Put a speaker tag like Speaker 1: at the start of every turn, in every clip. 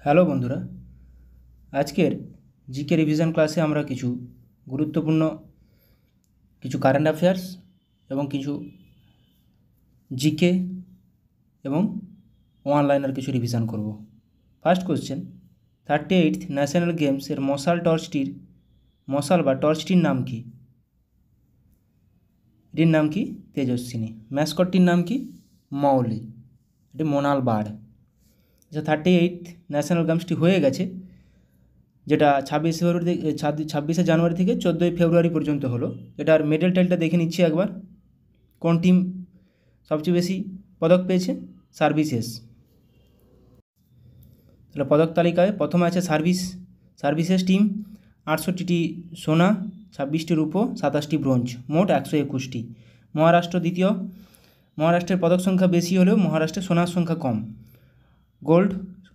Speaker 1: Hello বন্ধুরা, আজকের GK revision ক্লাসে আমরা কিছু গুরুত্বপূর্ণ কিছু কারেন্ট অ্যাফেয়ার্স এবং কিছু জিকে এবং অনলাইনের কিছু রিভিশন করব। ফার্স্ট কোশ্চেন, 38th ন্যাশনাল গেমসের মশাল বা টর্চটির নাম কি? এটির নাম কি? তেজস্বিনী। ম্যাসকটটির নাম কি? মৌলি। এটি মোনাল বার্ড। আচ্ছা, 38th ন্যাশনাল গেমসটি হয়ে গেছে, যেটা 26শে জানুয়ারি থেকে 14ই ফেব্রুয়ারি পর্যন্ত হলো। এটার মেডেল টাইলটা দেখে নিচ্ছি একবার। কোন টিম সবচেয়ে বেশি পদক পেয়েছে? সার্ভিসেস। তাহলে পদক তালিকায় প্রথমে আছে সার্ভিসেস টিম, 68টি সোনা, 26টি রূপো, 27টি ব্রোঞ্জ, মোট 121টি। মহারাষ্ট্র দ্বিতীয়। মহারাষ্ট্রের পদক সংখ্যা বেশি হলেও মহারাষ্ট্রের সোনার সংখ্যা কম, গোল্ড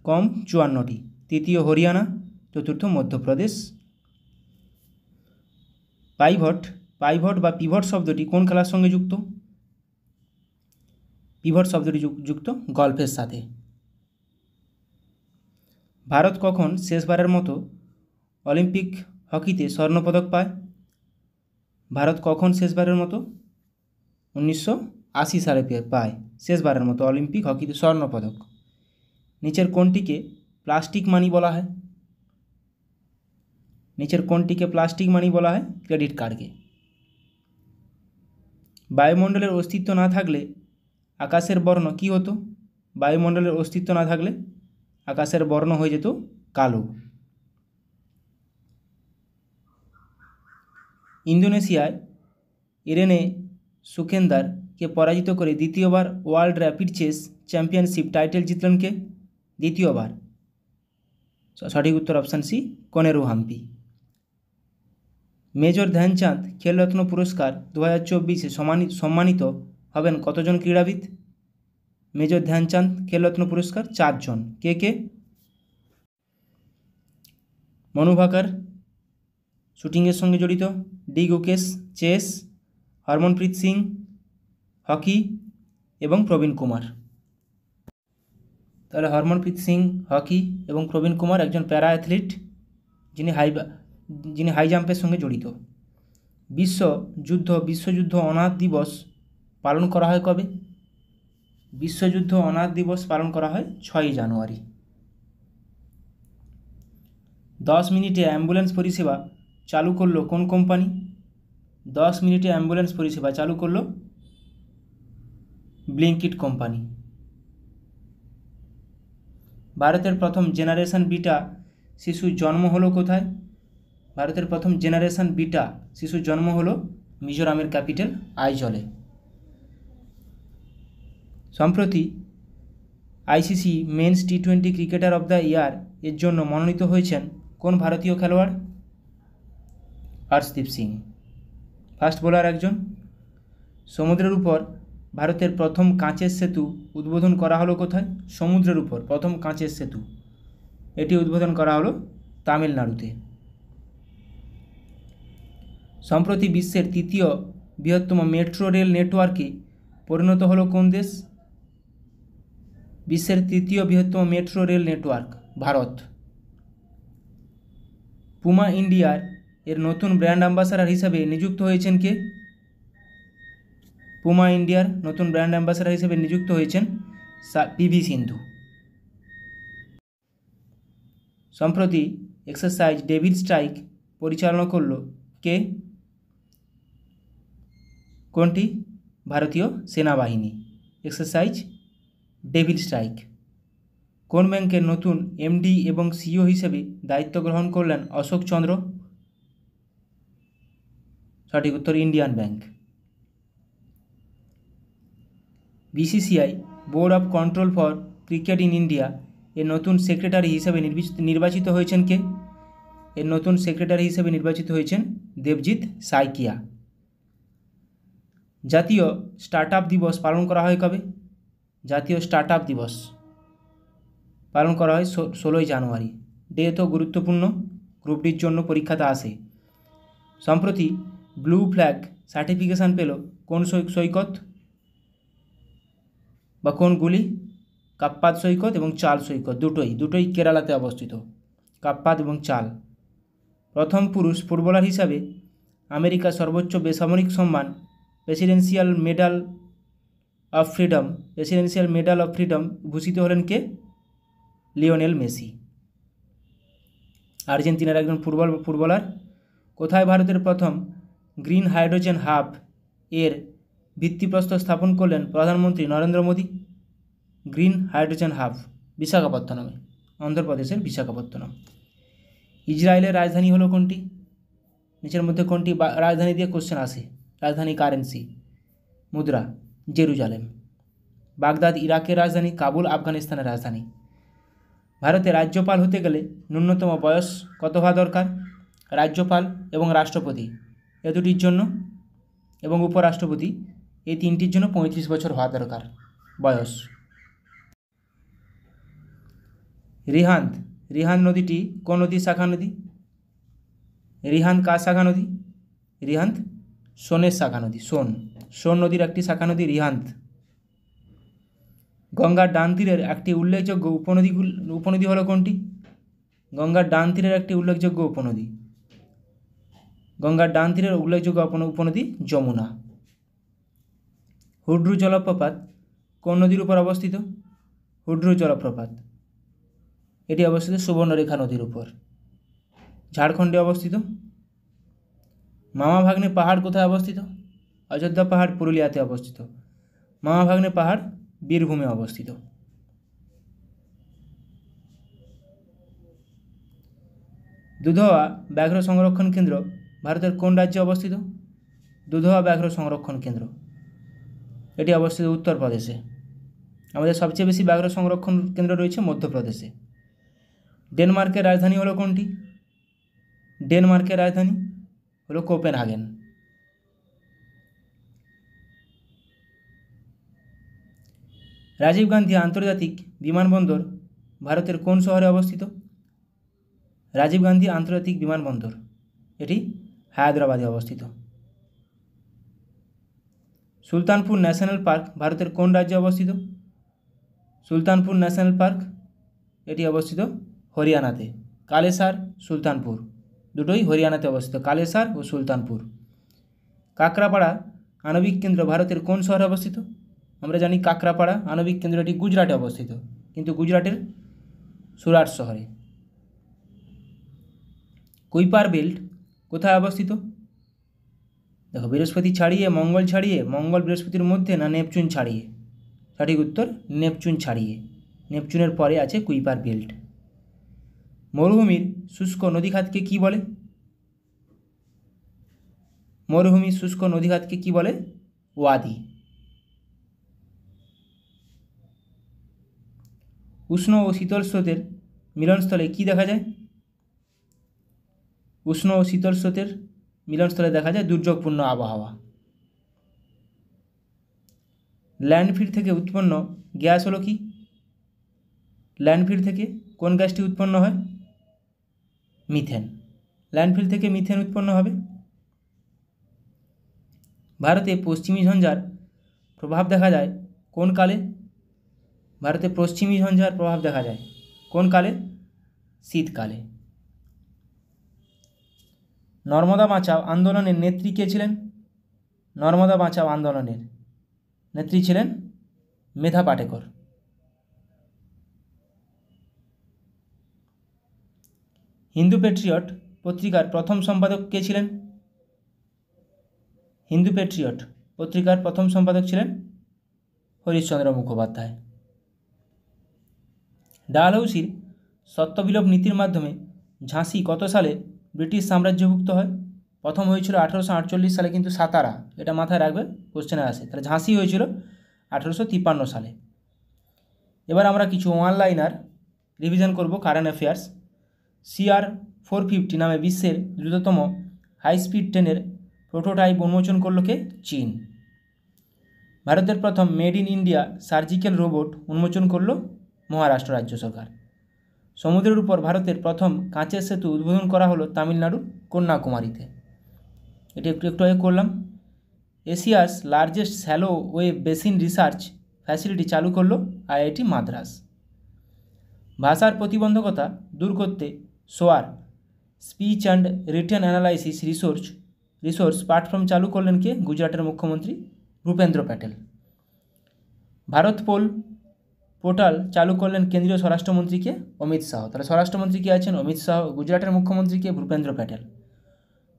Speaker 1: কম 54টি। তৃতীয় হরিয়ানা, চতুর্থ মধ্যপ্রদেশ। পাইভট বা পিভট শব্দটি কোন খেলার সঙ্গে যুক্ত? পিভট শব্দটি যুক্ত গল্ফের সাথে। ভারত কখন শেষবারের মতো অলিম্পিক হকিতে স্বর্ণপদক পায়? ভারত কখন শেষবারের মতো? 1980 সালে পায় শেষবারের মতো অলিম্পিক হকিতে স্বর্ণপদক। নিচের কোনটিকে প্লাস্টিক মানি বলা হয়? ক্রেডিট কার্ডকে। বায়ুমণ্ডলের অস্তিত্ব না থাকলে আকাশের বর্ণ কী হতো? বায়ুমণ্ডলের অস্তিত্ব না থাকলে আকাশের বর্ণ হয়ে যেত কালো। ইন্দোনেশিয়ায় ইরেনে সুকেন্দারকে পরাজিত করে দ্বিতীয়বার world rapid chess championship title জিতলেন কে? দ্বিতীয়বার। সঠিক উত্তর option C, Koneru Humpy. Major Dhyan Chand Khel Ratna পুরস্কার 2024 সম্মানিত হবেন কতজন ক্রীড়াবিদ? মেজর ধ্যানচাঁদ খেলরত্ন পুরস্কার 4 জন। কে? মনু ভাকার শুটিংয়ের সঙ্গে জড়িত, ডি গুকেশ চেস, হরমনপ্রীত সিং হকি এবং প্রবীণ কুমার। তাহলে হরমনপ্রীত সিং হকি এবং প্রবীণ কুমার একজন প্যারা অ্যাথলিট যিনি হাই জাম্পের সঙ্গে জড়িত। বিশ্বযুদ্ধ অনাথ দিবস পালন করা হয় কবে? বিশ্বযুদ্ধ অনাথ দিবস পালন করা হয় 6ই জানুয়ারি। 10 মিনিটে অ্যাম্বুলেন্স পরিষেবা চালু করলো কোন কোম্পানি? 10 মিনিটে অ্যাম্বুলেন্স পরিষেবা চালু করলো ব্লিঙ্কিট কোম্পানি। ভারতের প্রথম জেনারেশন বিটা শিশুর জন্ম হলো কোথায়? ভারতের প্রথম জেনারেশন বিটা শিশুর জন্ম হলো মিজোরামের ক্যাপিটাল আইজলে। সম্প্রতি আইসিসি মেন্স টি20 ক্রিকেটার অব দ্য ইয়ার এর জন্য মনোনীত হয়েছেন কোন ভারতীয় খেলোয়াড়? হর্ষদীপ সিং। ফাস্ট বোলার একজন। সমুদ্রের উপর ভারতের প্রথম কাঁচের সেতু উদ্বোধন করা হলো কোথায়? সমুদ্রের উপর প্রথম কাঁচের সেতু, এটি উদ্বোধন করা হলো তামিলনাড়ুতে। সম্প্রতি বিশ্বের তৃতীয় বৃহত্তম মেট্রো রেল নেটওয়ার্কে পরিণত হলো কোন দেশ? বিশ্বের তৃতীয় বৃহত্তম metro rail network Bharat. Puma ইন্ডিয়ার এর নতুন ব্র্যান্ড অ্যাম্বাসাডার হিসেবে নিযুক্ত হয়েছেন কে? পুমা ইন্ডিয়ার নতুন ব্র্যান্ড অ্যাম্বাসাডার হিসেবে নিযুক্ত হয়েছেন পিভি সিন্ধু। সম্প্রতি এক্সারসাইজ ডেভিল স্ট্রাইক পরিচালনা করল কে? কোনটি? ভারতীয় সেনাবাহিনী। Exercise devil strike. কোন ব্যাংকের নতুন এমডি এবং সিইও হিসেবে দায়িত্ব গ্রহণ করলেন অশোক চন্দ্র? সঠিক উত্তর Indian bank. BCCI board of control for cricket in India এর নতুন সেক্রেটারি হিসেবে নির্বাচিত হয়েছেন কে? এর নতুন সেক্রেটারি হিসেবে নির্বাচিত হয়েছেন দেবজিৎ সাইকিয়া। জাতীয় স্টার্ট আপ দিবস পালন করা হয় কবে? জাতীয় স্টার্ট আপ দিবস পালন করা হয় 16ই জানুয়ারি। ডে তো গুরুত্বপূর্ণ, গ্রুপ ডির জন্য পরীক্ষাতে আসে। সম্প্রতি ব্লু ফ্ল্যাগ সার্টিফিকেশান পেল কোন সৈকত বা কোন গুলি? কাপ্পাদ সৈকত এবং চাল সৈকত, দুটোই কেরালাতে অবস্থিত, কাপ্পাদ এবং চাল। প্রথম পুরুষ ফুটবলার হিসাবে আমেরিকার সর্বোচ্চ বেসামরিক সম্মান প্রেসিডেন্সিয়াল মেডাল অফ ফ্রিডম ভূষিত হলেন কে? লিওনেল মেসি, আর্জেন্টিনার একজন ফুটবলার। কোথায় ভারতের প্রথম গ্রিন হাইড্রোজেন হাব এর ভিত্তিপ্রস্তর স্থাপন করলেন প্রধানমন্ত্রী Narendra Modi? Green hydrogen hub বিশাখাপত্তনমে, অন্ধ্রপ্রদেশের বিশাখাপত্তনম। ইসরায়েলের রাজধানী হলো কোনটি? নিচের মধ্যে কোনটি রাজধানী দিয়ে কোশ্চেন আসে? রাজধানী, কারেন্সি, মুদ্রা, জেরুজালেম। বাগদাদ ইরাকের রাজধানী, কাবুল আফগানিস্তানের রাজধানী। ভারতে রাজ্যপাল হতে গেলে ন্যূনতম বয়স কত হওয়া দরকার? রাজ্যপাল এবং রাষ্ট্রপতি এ দুটির জন্য এবং উপরাষ্ট্রপতি এই তিনটির জন্য 35 বছর হওয়া দরকার বয়স। রিহান্দ নদীটি কোন নদীর শাখা নদী? রিহান্দ কার শাখা নদী? রিহান্দ সোনের শাখা নদী, সোন নদীর একটি শাখা নদী রিহান্দ। গঙ্গার ডান তীরের একটি উল্লেখযোগ্য উপনদী হলো কোনটি? গঙ্গার ডান তীরের একটি উল্লেখযোগ্য উপনদী, গঙ্গার ডান তীরের উল্লেখযোগ্য উপনদী যমুনা। হুড্রু জলপ্রপাত কোন নদীর উপর অবস্থিত? হুড্রু জলপ্রপাত এটি অবস্থিত সুবর্ণরেখা নদীর উপর, ঝাড়খণ্ডে অবস্থিত। মামা ভাগ্নে পাহাড় কোথায় অবস্থিত? অযোধ্যা পাহাড় পুরুলিয়াতে অবস্থিত। মামা ভাগ্নে পাহাড় বীরভূমে অবস্থিত। দুধওয়া ব্যাঘ্র সংরক্ষণ কেন্দ্র ভারতের কোন রাজ্যে অবস্থিত? দুধওয়া ব্যাঘ্র সংরক্ষণ কেন্দ্র এটি অবস্থিত উত্তরপ্রদেশে। আমাদের সবচেয়ে বেশি ব্যাঘ্র সংরক্ষণ কেন্দ্র রয়েছে মধ্যপ্রদেশে। ডেনমার্কের রাজধানী হলো কোনটি? ডেনমার্কের রাজধানী হলো কোপেনহাগেন। রাজীব গান্ধী আন্তর্জাতিক বিমানবন্দর ভারতের কোন শহরে অবস্থিত? রাজীব গান্ধী আন্তর্জাতিক বিমানবন্দর এটি হায়দ্রাবাদে অবস্থিত। সুলতানপুর ন্যাশনাল পার্ক ভারতের কোন রাজ্যে অবস্থিত? সুলতানপুর ন্যাশনাল পার্ক এটি অবস্থিত হরিয়ানাতে। কালেসার, সুলতানপুর দুটোই হরিয়ানাতে অবস্থিত, কালেসার ও সুলতানপুর। কাকরাপাড়া আণবিক কেন্দ্র ভারতের কোন শহরে অবস্থিত? আমরা জানি কাকরাপাড়া আণবিক কেন্দ্রটি গুজরাটে অবস্থিত, কিন্তু গুজরাটের সুরাট শহরে। কুইপার বেল্ট কোথায় অবস্থিত? দেখো, বৃহস্পতি ছাড়িয়ে মঙ্গল বৃহস্পতির মধ্যে না নেপচুন ছাড়িয়ে? সঠিক উত্তর নেপচুন ছাড়িয়ে, নেপচুনের পরে আছে কুইপার বেল্ট। মরুভূমির শুষ্ক নদীখাতকে কি বলে? মরুভূমির শুষ্ক নদীখাতকে কি বলে? ওয়াদি। উষ্ণ ও শীতল স্রোতের মিলনস্থলে কি দেখা যায়? উষ্ণ ও শীতল স্রোতের মিলনস্থলে দেখা যায় দুর্যোগপূর্ণ আবহাওয়া। ল্যান্ডফিল থেকে উৎপন্ন গ্যাস হলো কি? ল্যান্ডফিল থেকে কোন গ্যাসটি উৎপন্ন হয়? মিথেন। ল্যান্ডফিল থেকে মিথেন উৎপন্ন হবে। ভারতে পশ্চিমী ঝঞ্ঝার প্রভাব দেখা যায় কোন কালে? ভারতে পশ্চিমী ঝঞ্ঝার প্রভাব দেখা যায় কোন কালে? শীতকালে। নর্মদা বাঁচাও আন্দোলনের নেত্রী কে ছিলেন? নর্মদা বাঁচাও আন্দোলনের নেত্রী ছিলেন মেধা পাটেকর। হিন্দু প্যাট্রিয়ট পত্রিকার প্রথম সম্পাদক কে ছিলেন? হিন্দু প্যাট্রিয়ট পত্রিকার প্রথম সম্পাদক ছিলেন হরিশচন্দ্র মুখোপাধ্যায়। ডালহৌসির সত্যবিলোপ নীতির মাধ্যমে ঝাঁসি কত সালে ব্রিটিশ সাম্রাজ্যভুক্ত হয়? প্রথম হয়েছিল 1848 সালে, কিন্তু সাতারা, এটা মাথায় রাখবে, কোশ্চেনে আসে। তাহলে ঝাঁসি হয়েছিল 1853 সালে। এবার আমরা কিছু ওয়ানলাইনার রিভিশন করব কারেন্ট অ্যাফেয়ার্স। CR-450 নামে বিশ্বের দ্রুততম হাই স্পিড ট্রেনের প্রোটোটাইপ উন্মোচন করল কে? চীন। ভারতের প্রথম made in India surgical robot উন্মোচন করল মহারাষ্ট্র রাজ্য সরকার। সমুদ্রের উপর ভারতের প্রথম কাঁচের সেতু উদ্বোধন করা হলো তামিলনাড়ুর কন্যাকুমারীতে। এটি একটু আগে করলাম। Asia's largest shallow wave basin research facility চালু করলো আইআইটি মাদ্রাস। ভাষার প্রতিবন্ধকতা দূর করতে সোয়ার speech and written analysis resource platform চালু করলেন কে? গুজরাটের মুখ্যমন্ত্রী ভূপেন্দ্র প্যাটেল। ভারত পোর্টাল চালু করলেন কেন্দ্রীয় স্বরাষ্ট্রমন্ত্রীকে অমিত শাহ। তাহলে স্বরাষ্ট্রমন্ত্রী কে আছেন? অমিত শাহ। গুজরাটের মুখ্যমন্ত্রীকে ভূপেন্দ্র প্যাটেল।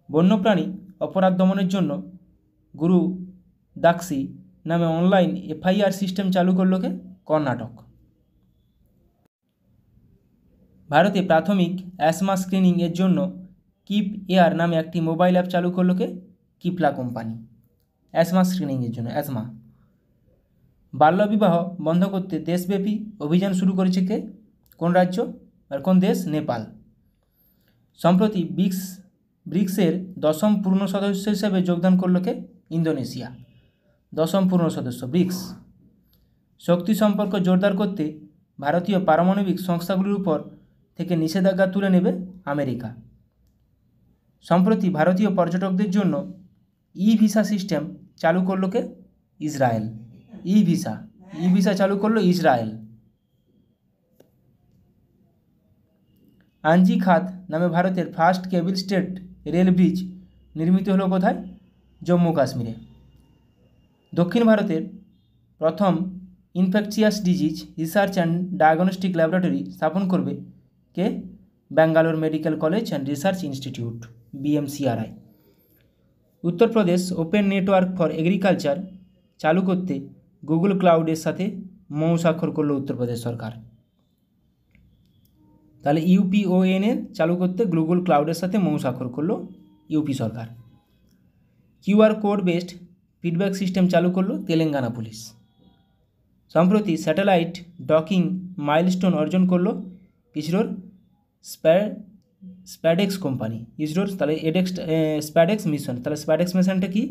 Speaker 1: বন্যপ্রাণী অপরাধ দমনের জন্য গুরু দাক্সি নামে অনলাইন এফআইআর সিস্টেম চালু করল কে? কর্ণাটক। ভারতে প্রাথমিক অ্যাসমা স্ক্রিনিং এর জন্য কিপ এয়ার নামে একটি মোবাইল অ্যাপ চালু করল কে? কিপলা কোম্পানি। অ্যাসমা স্ক্রিনিংয়ের জন্য, অ্যাসমা। বাল্যবিবাহ বন্ধ করতে দেশব্যাপী অভিযান শুরু করেছে কে? কোন রাজ্য আর কোন দেশ? নেপাল। সম্প্রতি ব্রিক্সের 10ম পূর্ণ সদস্য হিসেবে যোগদান করল কে? ইন্দোনেশিয়া। 10ম পূর্ণ সদস্য ব্রিক্স। শক্তি সম্পর্ক জোরদার করতে ভারতীয় পারমাণবিক সংস্থাগুলির উপর থেকে নিষেধাজ্ঞা তুলে নেবে আমেরিকা। সম্প্রতি ভারতীয় পর্যটকদের জন্য ই ভিসা সিস্টেম চালু করল কে? ইসরায়েল। ই ভিসা চালু করলো ইসরায়েল। আঞ্জি খাত নামে ভারতের first cable stayed rail bridge নির্মিত হলো কোথায়? জম্মু কাশ্মীরে। দক্ষিণ ভারতের প্রথম infectious disease research and diagnostic laboratory স্থাপন করবে কে? Bangalore medical college and research institute, BMCRI। Uttar Pradesh open network for agriculture চালু করতে গুগল ক্লাউডের সাথে মৌ স্বাক্ষর করল উত্তরপ্রদেশ সরকার। তাহলে UPON চালু করতে গুগল ক্লাউডের সাথে মৌ স্বাক্ষর করলো ইউপি সরকার। QR code based feedback system চালু করলো তেলেঙ্গানা পুলিশ। সম্প্রতি স্যাটেলাইট ডকিং মাইলস্টোন অর্জন করলো ইসরোর স্প্যাডেক্স কোম্পানি। ইসরোর তাহলে স্প্যাডেক্স মিশন। তাহলে স্প্যাডেক্স মিশনটা কি?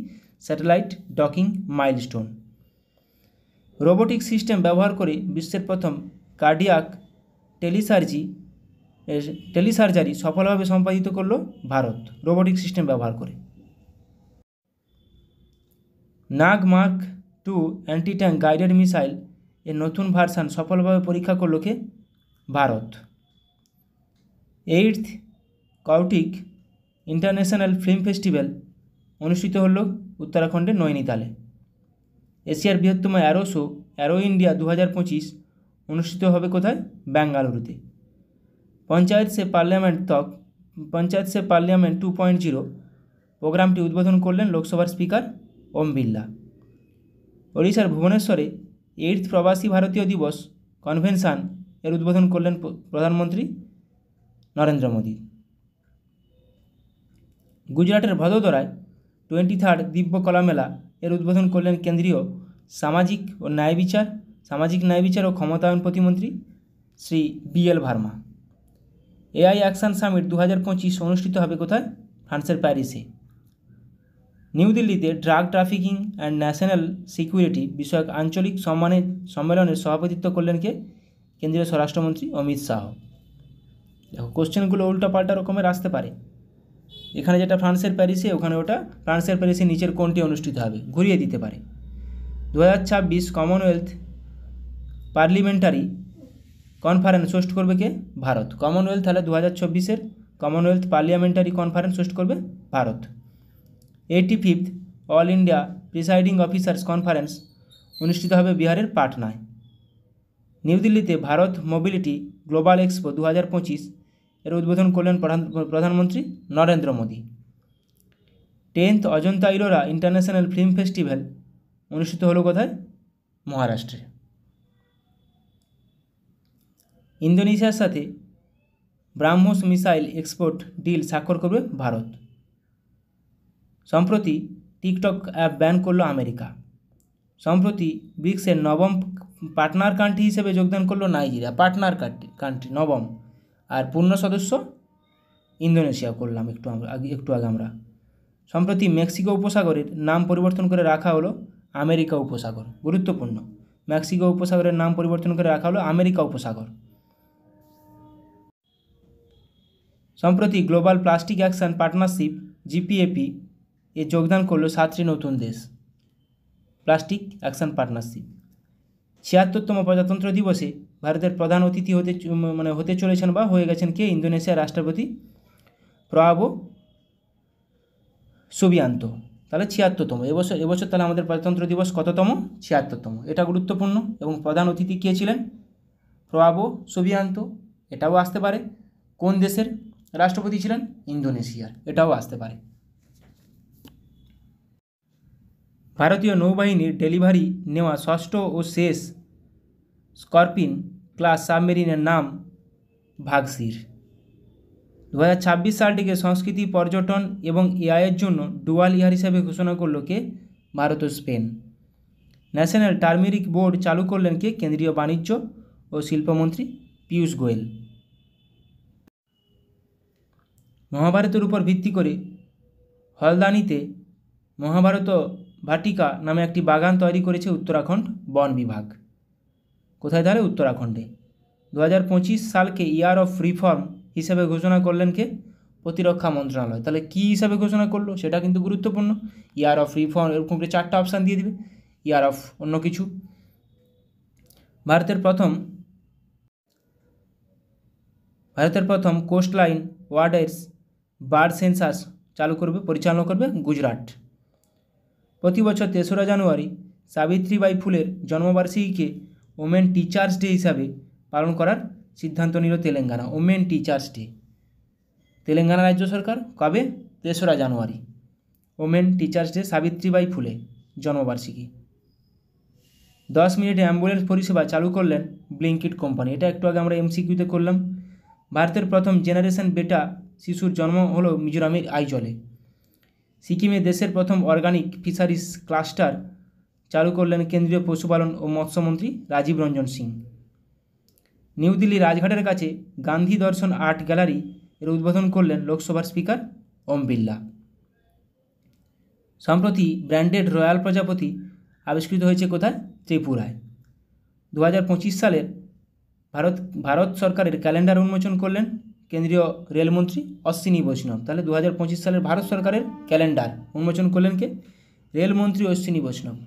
Speaker 1: Satellite docking milestone. Robotic system ব্যবহার করে বিশ্বের প্রথম কার্ডিয়াক টেলিসার্জারি সফলভাবে সম্পাদিত করল ভারত, রোবোটিক সিস্টেম ব্যবহার করে। Nag mark 2 anti tank guided missile এর নতুন ভার্সান সফলভাবে পরীক্ষা করল কে? Bharat. 8th Kautik international film festival অনুষ্ঠিত হল উত্তরাখণ্ডের নৈনিতালে। এশিয়ার বৃহত্তম অ্যারো শো অ্যারো ইন্ডিয়া 2025 অনুষ্ঠিত হবে কোথায়? বেঙ্গালুরুতে। পঞ্চায়েত সে পার্লামেন্ট 2.0 প্রোগ্রামটি উদ্বোধন করলেন লোকসভার স্পিকার ওম বিড়লা। ওড়িশার ভুবনেশ্বরে 8th প্রবাসী ভারতীয় দিবস কনভেনশন এর উদ্বোধন করলেন প্রধানমন্ত্রী নরেন্দ্র মোদী। গুজরাটের ভদোদরায় 23rd দিব্য কলা মেলা এর উদ্বোধন করলেন কেন্দ্রীয় সামাজিক ন্যায় বিচার ও ক্ষমতায়ন প্রতিমন্ত্রী Shri BL Verma. AI action summit 2025 অনুষ্ঠিত হবে কোথায়? ফ্রান্সের প্যারিসে। নিউ দিল্লিতে drug trafficking and national security বিষয়ক আঞ্চলিক সম্মেলনের সভাপতিত্ব করলেন কে? কেন্দ্রীয় স্বরাষ্ট্রমন্ত্রী অমিত শাহ। দেখো কোশ্চেনগুলো উল্টাপাল্টা রকমের আসতে পারে। এখানে যেটা ফ্রান্সের প্যারিসে, ওখানে ওটা ফ্রান্সের প্যারিসে নিচের কোনটি অনুষ্ঠিত হবে ঘুরিয়ে দিতে পারে। 2026 কমনওয়েলথ পার্লিমেন্টারি কনফারেন্স হোস্ট করবে কে? ভারত। কমনওয়েলথ তাহলে 2024 কমনওয়েলথ পার্লিয়ামেন্টারি কনফারেন্স হোস্ট করবে Bharat. 85th all India presiding officers conference অনুষ্ঠিত হবে বিহারের পাটনায়। নিউ দিল্লিতে ভারত মোবিলিটি গ্লোবাল এক্সপো 2025 এর উদ্বোধন করলেন প্রধানমন্ত্রী Narendra Modi. 10th Ajanta Ellora international film festival অনুষ্ঠিত হলো কোথায়? মহারাষ্ট্রে। ইন্দোনেশিয়ার সাথে ব্রাহ্মোস মিসাইল এক্সপোর্ট ডিল স্বাক্ষর করবে ভারত। সম্প্রতি টিকটক অ্যাপ ব্যান করল আমেরিকা। সম্প্রতি ব্রিক্সের 9ম পার্টনার কান্ট্রি হিসেবে যোগদান করলো নাইজেরিয়া। পার্টনার কান্ট্রি 9ম, আর পূর্ণ সদস্য ইন্দোনেশিয়া করলাম একটু আগে আমরা। সম্প্রতি মেক্সিকো উপসাগরের নাম পরিবর্তন করে রাখা হলো আমেরিকা উপসাগর। গুরুত্বপূর্ণ, মেক্সিকো উপসাগরের নাম পরিবর্তন করে রাখা হলো আমেরিকা উপসাগর। সম্প্রতি global plastic action partnership GPAP এ যোগদান করলো 7টি নতুন দেশ। প্লাস্টিক অ্যাকশন পার্টনারশিপ 76তম প্রজাতন্ত্র দিবসে ভারতের প্রধান অতিথি হতে চলেছেন বা হয়ে গেছেন কে? ইন্দোনেশিয়ার রাষ্ট্রপতি প্রাবো সুবিয়ান্তো। তাহলে 76তম। এবছর তাহলে আমাদের প্রজাতন্ত্র দিবস কততম? 76তম। এটা গুরুত্বপূর্ণ। এবং প্রধান অতিথি কে ছিলেন? প্রাবো সুবিয়ান্তো। এটাও আসতে পারে। কোন দেশের রাষ্ট্রপতি ছিলেন? ইন্দোনেশিয়ার। এটাও আসতে পারে। ভারতীয় নৌবাহিনীর ডেলিভারি নেওয়া ষষ্ঠ ও শেষ স্করপিন ক্লাস সাবমেরিনের নাম ভাগশির। 2026 সালটিকে সংস্কৃতি, পর্যটন এবং এআইয়ের জন্য ডুয়াল ইয়ার হিসাবে ঘোষণা করলো কে? ভারত ও স্পেন। ন্যাশনাল টার্মেরিক বোর্ড চালু করলেন কে? কেন্দ্রীয় বাণিজ্য ও শিল্পমন্ত্রী পীয়ূষ গোয়েল। মহাভারতের উপর ভিত্তি করে হলদানিতে মহাভারত ভাটিকা নামে একটি বাগান তৈরি করেছে উত্তরাখণ্ড বন বিভাগ। কোথায়? তাহলে উত্তরাখণ্ডে। 2025 সালকে ইয়ার অফ রিফর্ম হিসেবে ঘোষণা করলেন কে? প্রতিরক্ষা মন্ত্রণালয়। তাহলে কী হিসাবে ঘোষণা করলো সেটা কিন্তু গুরুত্বপূর্ণ। ইয়ার অফ রিফর্ম, এরকম করে 4টা অপশান দিয়ে দিবে। ইয়ার অফ অন্য কিছু। ভারতের প্রথম coast line warders bird census পরিচালনা করবে গুজরাট। প্রতি বছর 3রা জানুয়ারি সাবিত্রীবাই ফুলের জন্মবার্ষিকীকে ওমেন টিচার্স ডে হিসাবে পালন করার সিদ্ধান্ত নিল Telangana. Women teachers day. Telangana রাজ্য সরকার কবে? 3রা জানুয়ারি। ওমেন টিচার্স ডে, সাবিত্রীবাই ফুলে জন্মবার্ষিকী। 10 মিনিটে অ্যাম্বুলেন্স পরিষেবা চালু করলেন ব্লিঙ্কিট কোম্পানি। এটা একটু আগে আমরা এমসিকিউতে করলাম। ভারতের প্রথম জেনারেশন বেটা শিশুর জন্ম হলো মিজোরামের আইজলে। সিকিমে দেশের প্রথম অর্গানিক ফিশারিজ ক্লাস্টার চালু করলেন কেন্দ্রীয় পশুপালন ও মৎস্যমন্ত্রী রাজীব রঞ্জন সিং। নিউ দিল্লি রাজঘাটের কাছে গান্ধী দর্শন আর্ট গ্যালারি এর উদ্বোধন করলেন লোকসভার স্পিকার ওম বিড়লা। সম্প্রতি ব্র্যান্ডেড রয়্যাল প্রজাপতি আবিষ্কৃত হয়েছে কোথায়? ত্রিপুরায়। 2025 সালের ভারত সরকারের ক্যালেন্ডার উন্মোচন করলেন কেন্দ্রীয় রেলমন্ত্রী অশ্বিনী বৈষ্ণব। তাহলে 2025 সালের ভারত সরকারের ক্যালেন্ডার উন্মোচন করলেন কে? রেলমন্ত্রী অশ্বিনী বৈষ্ণব।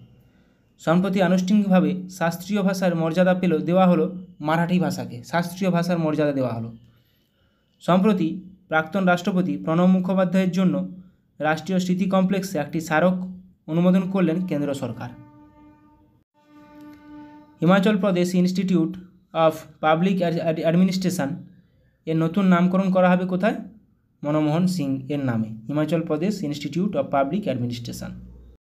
Speaker 1: সম্প্রতি আনুষ্ঠানিকভাবে শাস্ত্রীয় ভাষার মর্যাদা দেওয়া হলো মারাঠি ভাষাকে। শাস্ত্রীয় ভাষার মর্যাদা দেওয়া হলো। সম্প্রতি প্রাক্তন রাষ্ট্রপতি প্রণব মুখোপাধ্যায়ের জন্য রাষ্ট্রীয় স্মৃতি কমপ্লেক্সে একটি স্মারক অনুমোদন করলেন কেন্দ্র সরকার। Himachal Pradesh institute of public administration এর নতুন নামকরণ করা হবে কোথায়? মনমোহন সিং এর নামে। Himachal Pradesh institute of public administration.